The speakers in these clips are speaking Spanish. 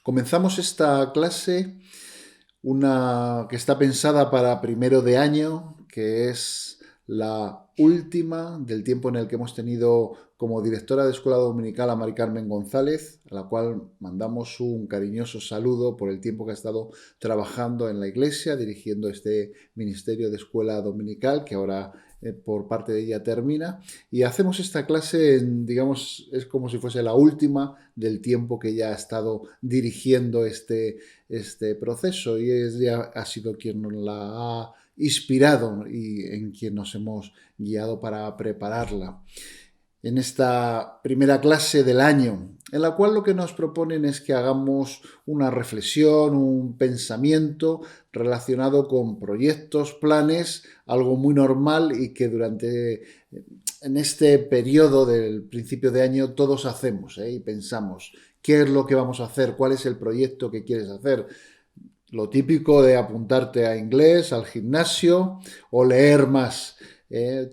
Comenzamos esta clase, una que está pensada para primero de año, que es la última del tiempo en el que hemos tenido como directora de Escuela Dominical a Mari Carmen González, a la cual mandamos un cariñoso saludo por el tiempo que ha estado trabajando en la iglesia, dirigiendo este ministerio de Escuela Dominical, que ahora por parte de ella termina. Y hacemos esta clase, digamos, es como si fuese la última del tiempo que ella ha estado dirigiendo este proceso, y ella ha sido quien nos la ha inspirado y en quien nos hemos guiado para prepararla. En esta primera clase del año, en la cual lo que nos proponen es que hagamos una reflexión, un pensamiento relacionado con proyectos, planes, algo muy normal y que en este periodo del principio de año todos hacemos, y pensamos qué es lo que vamos a hacer, cuál es el proyecto que quieres hacer. Lo típico de apuntarte a inglés, al gimnasio o leer más.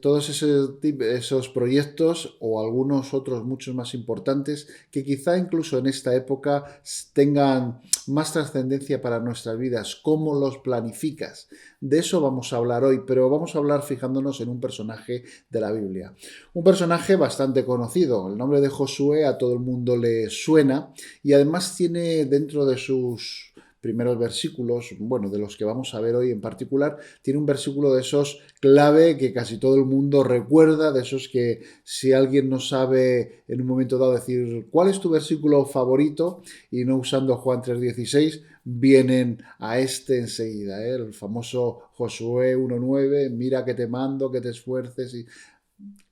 Todos esos proyectos o algunos otros muchos más importantes que quizá incluso en esta época tengan más trascendencia para nuestras vidas. ¿Cómo los planificas? De eso vamos a hablar hoy, pero vamos a hablar fijándonos en un personaje de la Biblia. Un personaje bastante conocido. El nombre de Josué a todo el mundo le suena y además tiene dentro de sus primeros versículos, bueno, de los que vamos a ver hoy en particular, tiene un versículo de esos clave que casi todo el mundo recuerda, de esos que si alguien no sabe en un momento dado decir cuál es tu versículo favorito y no usando Juan 3:16, vienen a este enseguida, el famoso Josué 1:9, mira que te mando, que te esfuerces y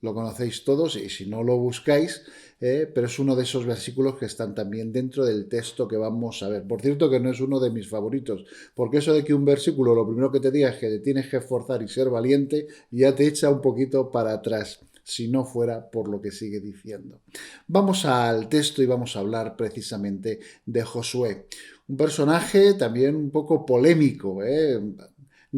lo conocéis todos y si no lo buscáis, pero es uno de esos versículos que están también dentro del texto que vamos a ver. Por cierto que no es uno de mis favoritos, porque eso de que un versículo lo primero que te diga es que te tienes que esforzar y ser valiente, ya te echa un poquito para atrás, si no fuera por lo que sigue diciendo. Vamos al texto y vamos a hablar precisamente de Josué. Un personaje también un poco polémico,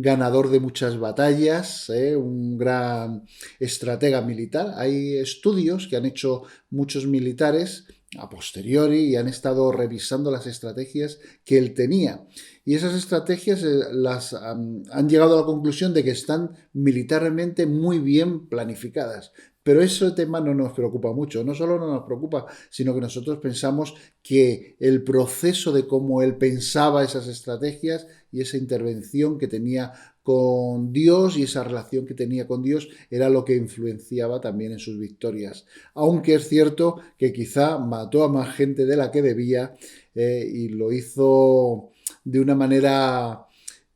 ganador de muchas batallas, un gran estratega militar. Hay estudios que han hecho muchos militares a posteriori y han estado revisando las estrategias que él tenía. Y esas estrategias han llegado a la conclusión de que están militarmente muy bien planificadas. Pero ese tema no nos preocupa mucho. No solo no nos preocupa, sino que nosotros pensamos que el proceso de cómo él pensaba esas estrategias y esa intervención que tenía con Dios y esa relación que tenía con Dios era lo que influenciaba también en sus victorias. Aunque es cierto que quizá mató a más gente de la que debía, y lo hizo de una manera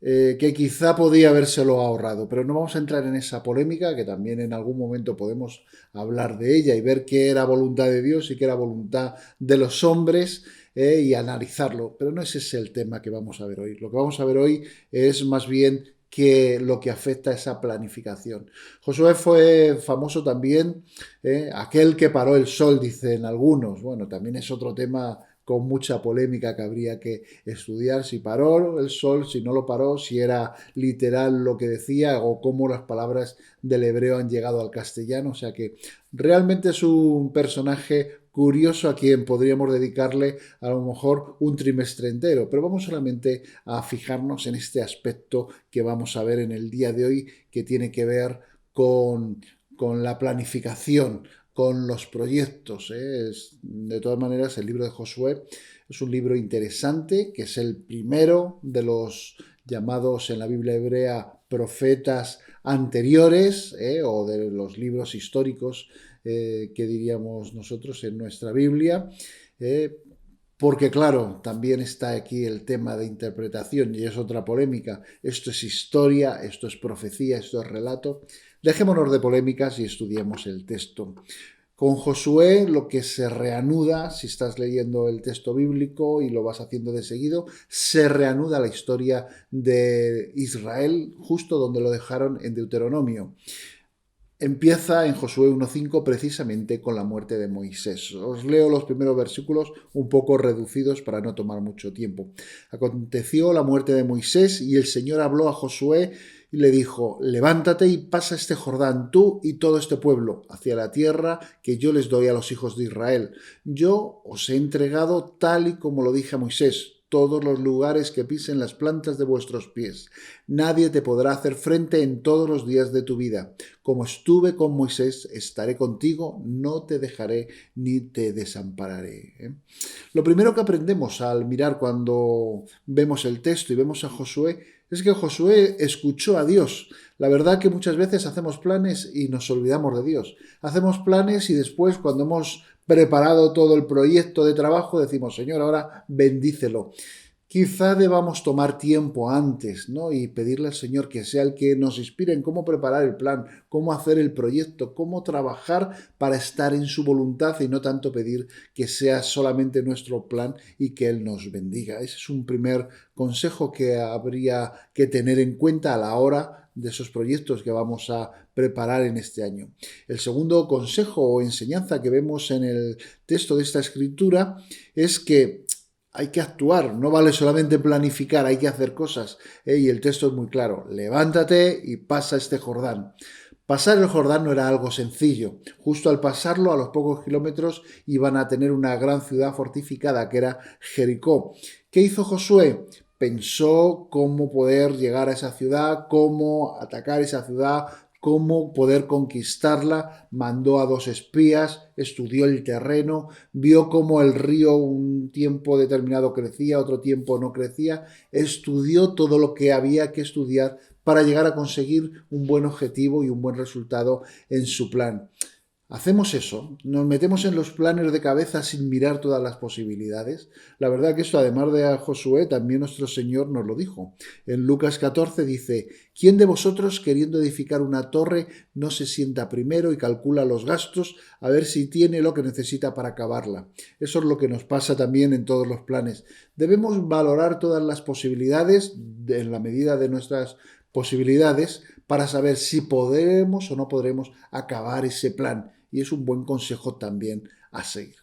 que quizá podía habérselo ahorrado, pero no vamos a entrar en esa polémica, que también en algún momento podemos hablar de ella y ver qué era voluntad de Dios y qué era voluntad de los hombres, y analizarlo, pero no ese es el tema que vamos a ver hoy. Lo que vamos a ver hoy es más bien que lo que afecta a esa planificación. Josué fue famoso también, aquel que paró el sol, dicen algunos. Bueno, también es otro tema con mucha polémica que habría que estudiar, si paró el sol, si no lo paró, si era literal lo que decía o cómo las palabras del hebreo han llegado al castellano. O sea que realmente es un personaje curioso a quien podríamos dedicarle a lo mejor un trimestre entero, pero vamos solamente a fijarnos en este aspecto que vamos a ver en el día de hoy, que tiene que ver con la planificación, con los proyectos. De todas maneras, el libro de Josué es un libro interesante, que es el primero de los llamados en la Biblia hebrea profetas anteriores, o de los libros históricos, que diríamos nosotros en nuestra Biblia. Porque claro, también está aquí el tema de interpretación y es otra polémica. Esto es historia, esto es profecía, esto es relato. Dejémonos de polémicas y estudiemos el texto. Con Josué lo que se reanuda, si estás leyendo el texto bíblico y lo vas haciendo de seguido, se reanuda la historia de Israel justo donde lo dejaron en Deuteronomio. Empieza en Josué 1:5 precisamente con la muerte de Moisés. Os leo los primeros versículos un poco reducidos para no tomar mucho tiempo. Aconteció la muerte de Moisés y el Señor habló a Josué y le dijo: levántate y pasa este Jordán, tú y todo este pueblo, hacia la tierra que yo les doy a los hijos de Israel. Yo os he entregado tal y como lo dije a Moisés, todos los lugares que pisen las plantas de vuestros pies. Nadie te podrá hacer frente en todos los días de tu vida. Como estuve con Moisés, estaré contigo, no te dejaré ni te desampararé. Lo primero que aprendemos al mirar cuando vemos el texto y vemos a Josué es que Josué escuchó a Dios. La verdad que muchas veces hacemos planes y nos olvidamos de Dios. Hacemos planes y después, cuando hemos preparado todo el proyecto de trabajo, decimos: Señor, ahora bendícelo. Quizá debamos tomar tiempo antes, ¿no? Y pedirle al Señor que sea el que nos inspire en cómo preparar el plan, cómo hacer el proyecto, cómo trabajar para estar en su voluntad, y no tanto pedir que sea solamente nuestro plan y que Él nos bendiga. Ese es un primer consejo que habría que tener en cuenta a la hora de esos proyectos que vamos a preparar en este año. El segundo consejo o enseñanza que vemos en el texto de esta escritura es que hay que actuar, no vale solamente planificar, hay que hacer cosas. Y el texto es muy claro: levántate y pasa este Jordán. Pasar el Jordán no era algo sencillo. Justo al pasarlo, a los pocos kilómetros, iban a tener una gran ciudad fortificada, que era Jericó. ¿Qué hizo Josué? Pensó cómo poder llegar a esa ciudad, cómo atacar esa ciudad, cómo poder conquistarla. Mandó a 2 espías, estudió el terreno, vio cómo el río un tiempo determinado crecía, otro tiempo no crecía, estudió todo lo que había que estudiar para llegar a conseguir un buen objetivo y un buen resultado en su plan. Hacemos eso, nos metemos en los planes de cabeza sin mirar todas las posibilidades. La verdad que esto, además de a Josué, también nuestro Señor nos lo dijo. En Lucas 14 dice: ¿quién de vosotros, queriendo edificar una torre, no se sienta primero y calcula los gastos a ver si tiene lo que necesita para acabarla? Eso es lo que nos pasa también en todos los planes. Debemos valorar todas las posibilidades en la medida de nuestras posibilidades para saber si podremos o no podremos acabar ese plan. Y es un buen consejo también a seguir.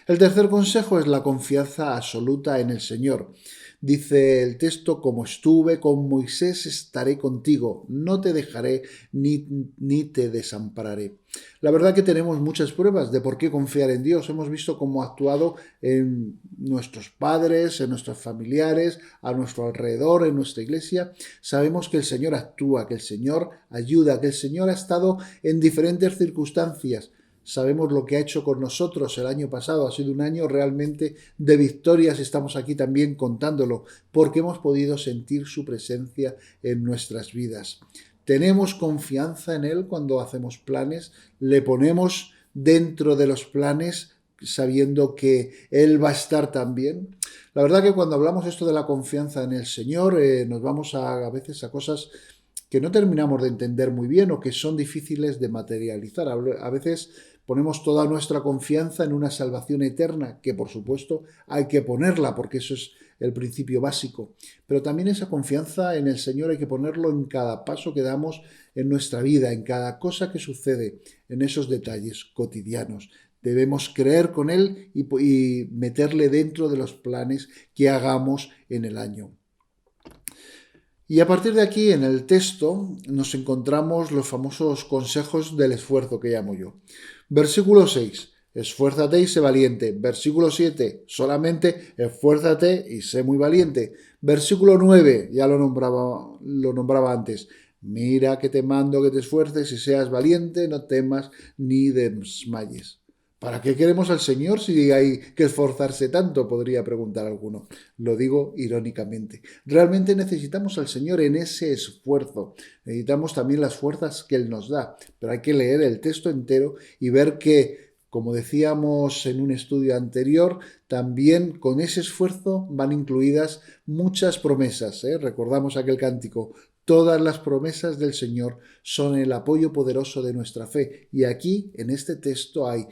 El tercer consejo es la confianza absoluta en el Señor. Dice el texto: como estuve con Moisés, estaré contigo, no te dejaré ni te desampararé. La verdad que tenemos muchas pruebas de por qué confiar en Dios. Hemos visto cómo ha actuado en nuestros padres, en nuestros familiares, a nuestro alrededor, en nuestra iglesia. Sabemos que el Señor actúa, que el Señor ayuda, que el Señor ha estado en diferentes circunstancias. Sabemos lo que ha hecho con nosotros el año pasado. Ha sido un año realmente de victorias. Estamos aquí también contándolo porque hemos podido sentir su presencia en nuestras vidas. Tenemos confianza en Él cuando hacemos planes. Le ponemos dentro de los planes sabiendo que Él va a estar también. La verdad que cuando hablamos esto de la confianza en el Señor, nos vamos a veces a cosas que no terminamos de entender muy bien o que son difíciles de materializar. A veces ponemos toda nuestra confianza en una salvación eterna, que por supuesto hay que ponerla porque eso es el principio básico. Pero también esa confianza en el Señor hay que ponerlo en cada paso que damos en nuestra vida, en cada cosa que sucede, en esos detalles cotidianos. Debemos creer con Él y meterle dentro de los planes que hagamos en el año. Y a partir de aquí, en el texto, nos encontramos los famosos consejos del esfuerzo que llamo yo. Versículo 6. Esfuérzate y sé valiente. Versículo 7. Solamente esfuérzate y sé muy valiente. Versículo 9. Ya lo nombraba antes. Mira que te mando que te esfuerces y seas valiente, no temas ni desmayes. ¿Para qué queremos al Señor si hay que esforzarse tanto? Podría preguntar alguno. Lo digo irónicamente. Realmente necesitamos al Señor en ese esfuerzo. Necesitamos también las fuerzas que Él nos da. Pero hay que leer el texto entero y ver que, como decíamos en un estudio anterior, también con ese esfuerzo van incluidas muchas promesas. Recordamos aquel cántico: todas las promesas del Señor son el apoyo poderoso de nuestra fe. Y aquí, en este texto, hay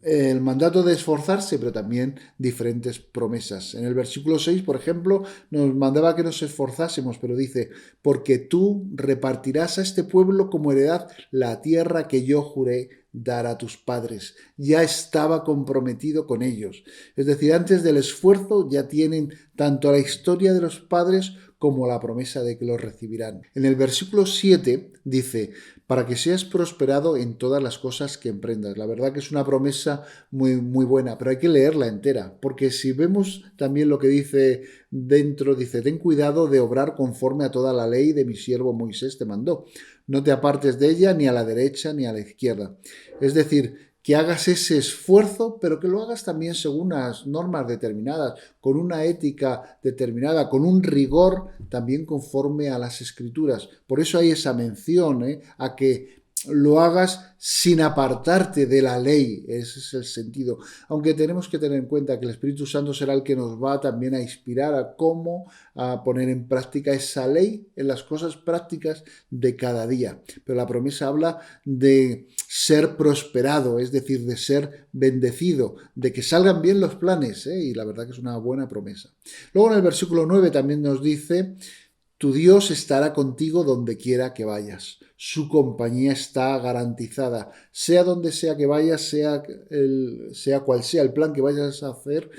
el mandato de esforzarse, pero también diferentes promesas. En el versículo 6, por ejemplo, nos mandaba que nos esforzásemos, pero dice, porque tú repartirás a este pueblo como heredad la tierra que yo juré dar a tus padres. Ya estaba comprometido con ellos. Es decir, antes del esfuerzo ya tienen tanto la historia de los padres como la promesa de que los recibirán. En el versículo 7 dice, para que seas prosperado en todas las cosas que emprendas. La verdad que es una promesa muy buena, pero hay que leerla entera, porque si vemos también lo que dice dentro, dice, ten cuidado de obrar conforme a toda la ley de mi siervo Moisés te mandó. No te apartes de ella ni a la derecha ni a la izquierda. Es decir, que hagas ese esfuerzo, pero que lo hagas también según unas normas determinadas, con una ética determinada, con un rigor también conforme a las escrituras. Por eso hay esa mención a que lo hagas sin apartarte de la ley, ese es el sentido. Aunque tenemos que tener en cuenta que el Espíritu Santo será el que nos va también a inspirar a cómo a poner en práctica esa ley en las cosas prácticas de cada día. Pero la promesa habla de ser prosperado, es decir, de ser bendecido, de que salgan bien los planes, y la verdad que es una buena promesa. Luego en el versículo 9 también nos dice, tu Dios estará contigo donde quiera que vayas. Su compañía está garantizada. Sea donde sea que vayas, sea cual sea el plan que vayas a hacer,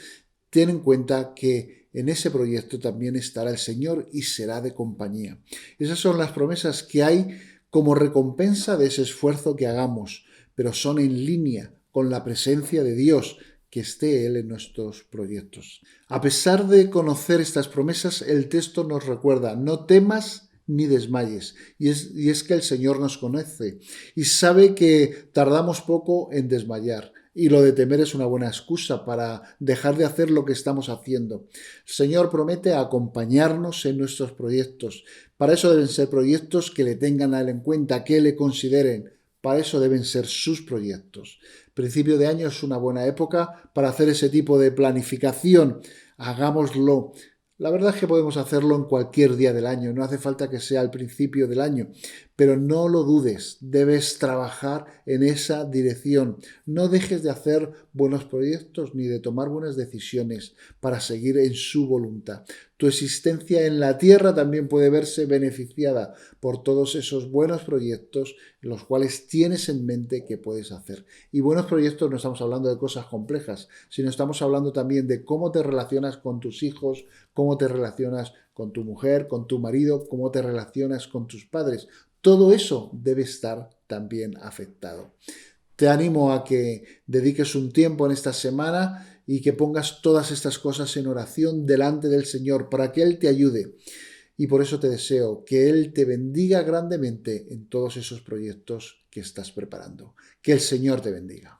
ten en cuenta que en ese proyecto también estará el Señor y será de compañía. Esas son las promesas que hay como recompensa de ese esfuerzo que hagamos, pero son en línea con la presencia de Dios, que esté Él en nuestros proyectos. A pesar de conocer estas promesas, el texto nos recuerda, no temas ni desmayes. Y es que el Señor nos conoce y sabe que tardamos poco en desmayar. Y lo de temer es una buena excusa para dejar de hacer lo que estamos haciendo. El Señor promete acompañarnos en nuestros proyectos. Para eso deben ser proyectos que le tengan a Él en cuenta, que le consideren. Para eso deben ser sus proyectos. Principio de año es una buena época para hacer ese tipo de planificación. Hagámoslo. La verdad es que podemos hacerlo en cualquier día del año, no hace falta que sea al principio del año, pero no lo dudes, debes trabajar en esa dirección. No dejes de hacer buenos proyectos ni de tomar buenas decisiones para seguir en su voluntad. Tu existencia en la tierra también puede verse beneficiada por todos esos buenos proyectos los cuales tienes en mente que puedes hacer. Y buenos proyectos no estamos hablando de cosas complejas, sino estamos hablando también de cómo te relacionas con tus hijos, cómo te relacionas con tu mujer, con tu marido, cómo te relacionas con tus padres. Todo eso debe estar también afectado. Te animo a que dediques un tiempo en esta semana y que pongas todas estas cosas en oración delante del Señor para que Él te ayude. Y por eso te deseo que Él te bendiga grandemente en todos esos proyectos que estás preparando. Que el Señor te bendiga.